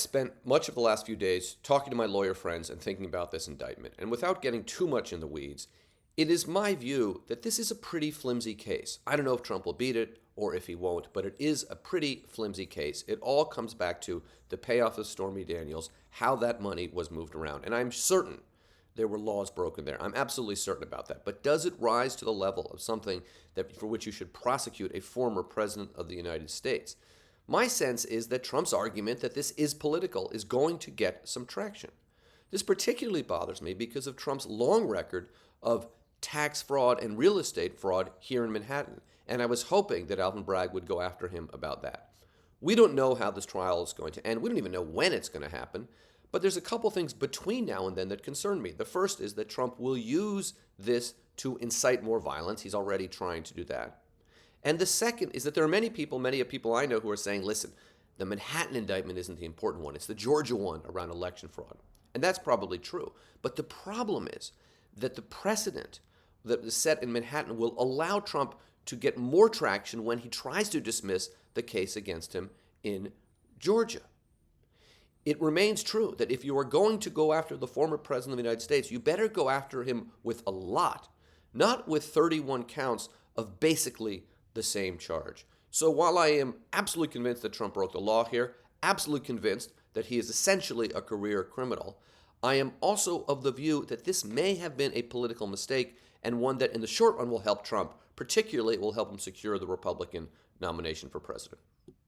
spent much of the last few days talking to my lawyer friends and thinking about this indictment. And without getting too much in the weeds, it is my view that this is a pretty flimsy case. I don't know if Trump will beat it or if he won't, but it is a pretty flimsy case. It all comes back to the payoff of Stormy Daniels, how that money was moved around. And I'm certain there were laws broken there. I'm absolutely certain about that. But does it rise to the level of something that for which you should prosecute a former president of the United States? My sense is that Trump's argument that this is political is going to get some traction. This particularly bothers me because of Trump's long record of tax fraud and real estate fraud here in Manhattan. And I was hoping that Alvin Bragg would go after him about that. We don't know how this trial is going to end. We don't even know when it's going to happen. But there's a couple things between now and then that concern me. The first is that Trump will use this to incite more violence. He's already trying to do that. And the second is that there are many people I know who are saying, listen, the Manhattan indictment isn't the important one. It's the Georgia one around election fraud. And that's probably true. But the problem is that the precedent that is set in Manhattan will allow Trump to get more traction when he tries to dismiss the case against him in Georgia. It remains true that if you are going to go after the former president of the United States, you better go after him with a lot, not with 31 counts of basically the same charge. So while I am absolutely convinced that Trump broke the law here, absolutely convinced that he is essentially a career criminal, I am also of the view that this may have been a political mistake and one that in the short run will help Trump. Particularly, it will help him secure the Republican nomination for president.